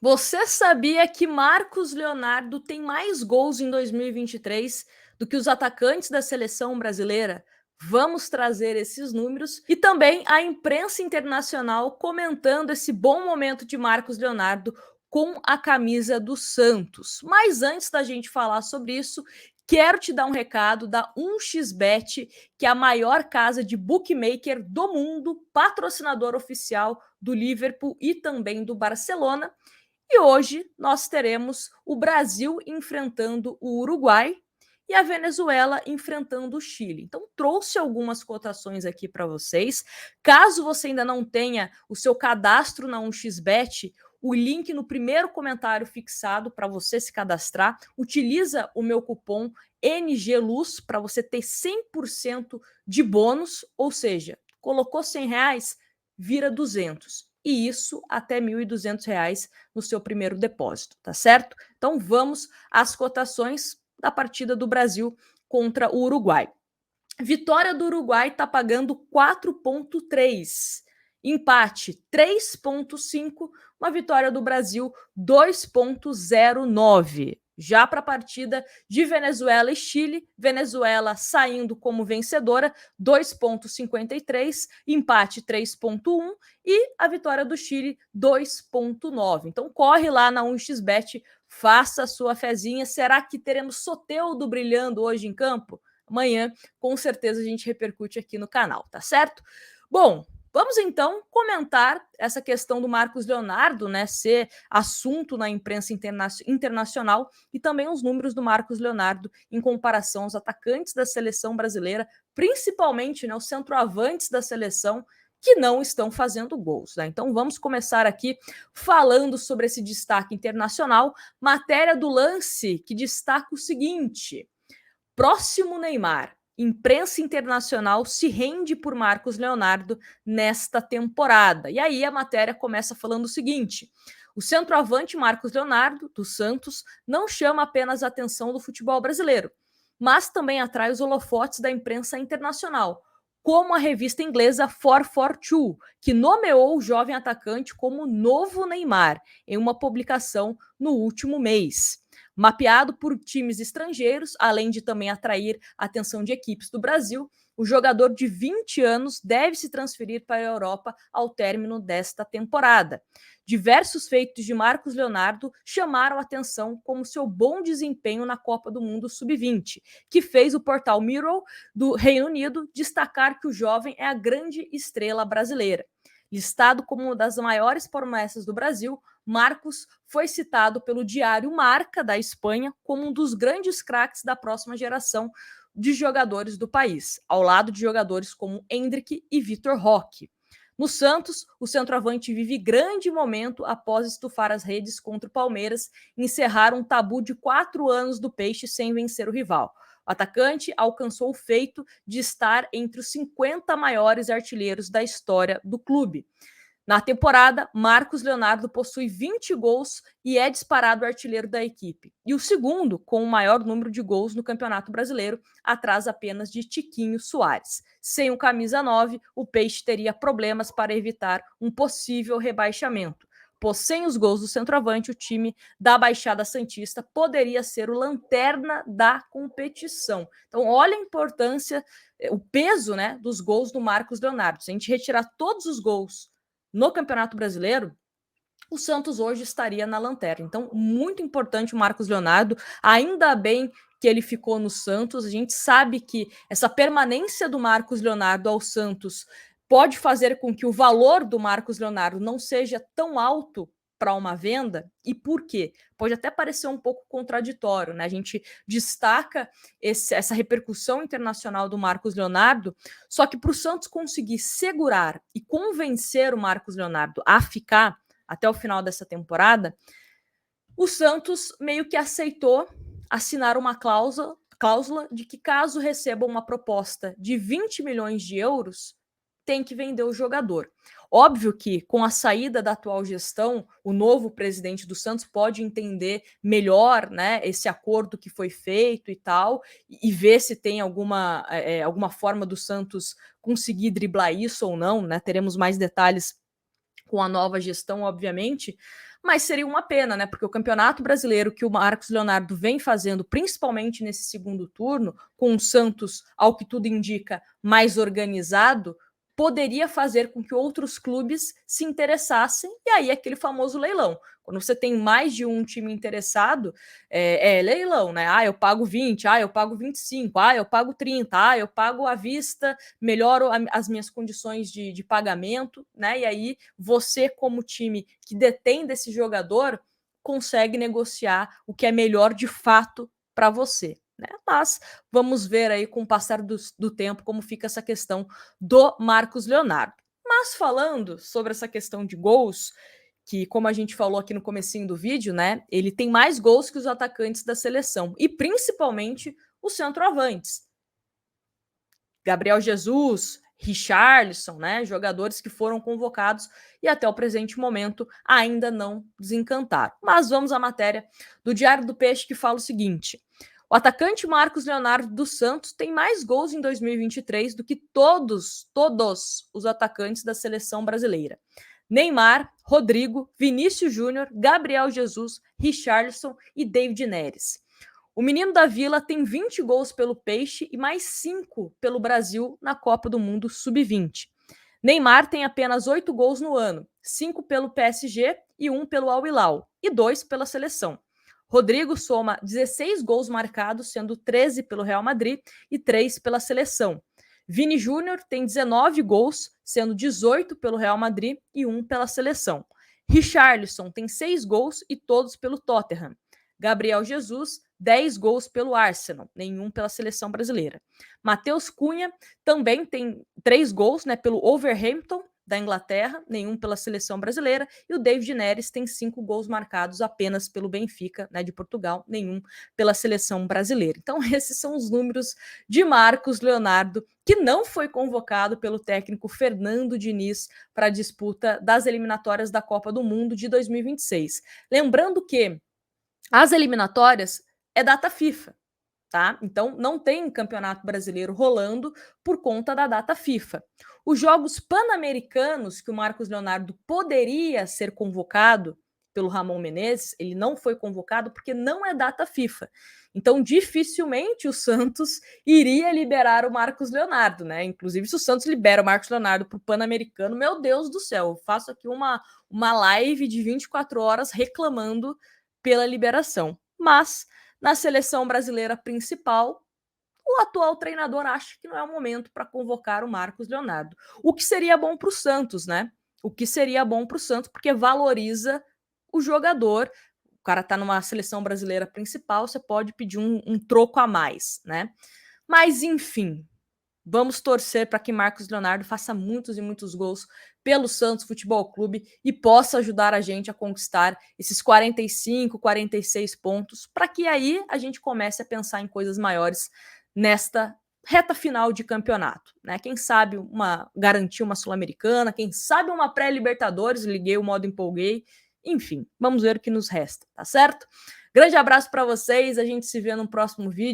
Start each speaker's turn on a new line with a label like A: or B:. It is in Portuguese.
A: Você sabia que Marcos Leonardo tem mais gols em 2023 do que os atacantes da seleção brasileira? Vamos trazer esses números e também a imprensa internacional comentando esse bom momento de Marcos Leonardo com a camisa do Santos. Mas antes da gente falar sobre isso, quero te dar um recado da 1xBet, que é a maior casa de bookmaker do mundo, patrocinador oficial do Liverpool e também do Barcelona. E hoje nós teremos o Brasil enfrentando o Uruguai e a Venezuela enfrentando o Chile. Então, trouxe algumas cotações aqui para vocês. Caso você ainda não tenha o seu cadastro na 1xBet, o link no primeiro comentário fixado para você se cadastrar. Utiliza o meu cupom NGLUZ para você ter 100% de bônus, ou seja, colocou R$ 100, vira 200. E isso até R$ 1.200 no seu primeiro depósito, tá certo? Então vamos às cotações da partida do Brasil contra o Uruguai. Vitória do Uruguai está pagando 4,3. Empate 3,5. Uma vitória do Brasil 2,09. Já para a partida de Venezuela e Chile, Venezuela saindo como vencedora, 2,53, empate 3,1 e a vitória do Chile 2,9. Então corre lá na 1xBet, faça a sua fezinha. Será que teremos Soteldo brilhando hoje em campo? Amanhã, com certeza, a gente repercute aqui no canal, tá certo? Bom, vamos então comentar essa questão do Marcos Leonardo, né, ser assunto na imprensa internacional e também os números do Marcos Leonardo em comparação aos atacantes da seleção brasileira, principalmente, né, os centroavantes da seleção que não estão fazendo gols, né? Então vamos começar aqui falando sobre esse destaque internacional, matéria do Lance que destaca o seguinte: próximo Neymar. Imprensa internacional se rende por Marcos Leonardo nesta temporada. E aí a matéria começa falando o seguinte: o centroavante Marcos Leonardo, do Santos, não chama apenas a atenção do futebol brasileiro, mas também atrai os holofotes da imprensa internacional, como a revista inglesa 442, que nomeou o jovem atacante como novo Neymar em uma publicação no último mês. Mapeado por times estrangeiros, além de também atrair a atenção de equipes do Brasil, o jogador de 20 anos deve se transferir para a Europa ao término desta temporada. Diversos feitos de Marcos Leonardo chamaram a atenção, como seu bom desempenho na Copa do Mundo Sub-20, que fez o portal Mirror do Reino Unido destacar que o jovem é a grande estrela brasileira. Listado como uma das maiores promessas do Brasil, Marcos foi citado pelo diário Marca, da Espanha, como um dos grandes craques da próxima geração de jogadores do país, ao lado de jogadores como Endrick e Vitor Roque. No Santos, o centroavante vive grande momento após estufar as redes contra o Palmeiras e encerrar um tabu de 4 anos do Peixe sem vencer o rival. O atacante alcançou o feito de estar entre os 50 maiores artilheiros da história do clube. Na temporada, Marcos Leonardo possui 20 gols e é disparado artilheiro da equipe. E o segundo com o maior número de gols no Campeonato Brasileiro, atrás apenas de Tiquinho Soares. Sem o camisa 9, o Peixe teria problemas para evitar um possível rebaixamento. Pois sem os gols do centroavante, o time da Baixada Santista poderia ser o lanterna da competição. Então, olha a importância, o peso, né, dos gols do Marcos Leonardo. Se a gente retirar todos os gols no Campeonato Brasileiro, o Santos hoje estaria na lanterna. Então, muito importante o Marcos Leonardo. Ainda bem que ele ficou no Santos. A gente sabe que essa permanência do Marcos Leonardo ao Santos pode fazer com que o valor do Marcos Leonardo não seja tão alto para uma venda. E por quê? Pode até parecer um pouco contraditório, né? A gente destaca essa repercussão internacional do Marcos Leonardo, só que para o Santos conseguir segurar e convencer o Marcos Leonardo a ficar até o final dessa temporada, o Santos meio que aceitou assinar uma cláusula de que, caso receba uma proposta de 20 milhões de euros, tem que vender o jogador. Óbvio que, com a saída da atual gestão, o novo presidente do Santos pode entender melhor, né, esse acordo que foi feito e tal, e ver se tem alguma forma do Santos conseguir driblar isso ou não, né? Teremos mais detalhes com a nova gestão, obviamente, mas seria uma pena, né? Porque o Campeonato Brasileiro que o Marcos Leonardo vem fazendo, principalmente nesse segundo turno, com o Santos, ao que tudo indica, mais organizado, poderia fazer com que outros clubes se interessassem, e aí aquele famoso leilão. Quando você tem mais de um time interessado, é leilão, né? Ah, eu pago 20, ah, eu pago 25, ah, eu pago 30, ah, eu pago à vista, melhoro as minhas condições de pagamento, né? E aí você, como time que detém desse jogador, consegue negociar o que é melhor de fato para você. Né? Mas vamos ver aí com o passar do tempo como fica essa questão do Marcos Leonardo. Mas falando sobre essa questão de gols, que como a gente falou aqui no comecinho do vídeo, né, ele tem mais gols que os atacantes da seleção e principalmente os centroavantes. Gabriel Jesus, Richarlison, né, jogadores que foram convocados e até o presente momento ainda não desencantaram. Mas vamos à matéria do Diário do Peixe que fala o seguinte: o atacante Marcos Leonardo dos Santos tem mais gols em 2023 do que todos os atacantes da seleção brasileira. Neymar, Rodrigo, Vinícius Júnior, Gabriel Jesus, Richarlison e David Neres. O menino da Vila tem 20 gols pelo Peixe e mais 5 pelo Brasil na Copa do Mundo Sub-20. Neymar tem apenas 8 gols no ano, 5 pelo PSG e 1 pelo Al Hilal, e 2 pela seleção. Rodrigo soma 16 gols marcados, sendo 13 pelo Real Madrid e 3 pela seleção. Vini Júnior tem 19 gols, sendo 18 pelo Real Madrid e 1 pela seleção. Richarlison tem 6 gols e todos pelo Tottenham. Gabriel Jesus, 10 gols pelo Arsenal, nenhum pela seleção brasileira. Matheus Cunha também tem 3 gols, né, pelo Wolverhampton da Inglaterra, nenhum pela seleção brasileira, e o David Neres tem 5 gols marcados apenas pelo Benfica, né, de Portugal, nenhum pela seleção brasileira. Então esses são os números de Marcos Leonardo, que não foi convocado pelo técnico Fernando Diniz para a disputa das eliminatórias da Copa do Mundo de 2026. Lembrando que as eliminatórias é data FIFA, tá? Então não tem campeonato brasileiro rolando por conta da data FIFA. Os Jogos Pan-Americanos, que o Marcos Leonardo poderia ser convocado pelo Ramon Menezes, ele não foi convocado porque não é data FIFA. Então, dificilmente o Santos iria liberar o Marcos Leonardo, né? Inclusive, se o Santos libera o Marcos Leonardo para o Pan-Americano, meu Deus do céu, eu faço aqui uma live de 24 horas reclamando pela liberação. Mas na seleção brasileira principal, o atual treinador acha que não é o momento para convocar o Marcos Leonardo. O que seria bom para o Santos, né? O que seria bom para o Santos, porque valoriza o jogador. O cara tá numa seleção brasileira principal, você pode pedir um troco a mais, né? Mas, enfim, vamos torcer para que Marcos Leonardo faça muitos e muitos gols pelo Santos Futebol Clube e possa ajudar a gente a conquistar esses 45, 46 pontos, para que aí a gente comece a pensar em coisas maiores nesta reta final de campeonato, né? Quem sabe garantir uma Sul-Americana, quem sabe uma pré-Libertadores, liguei o modo empolguei, enfim, vamos ver o que nos resta, tá certo? Grande abraço para vocês, a gente se vê no próximo vídeo.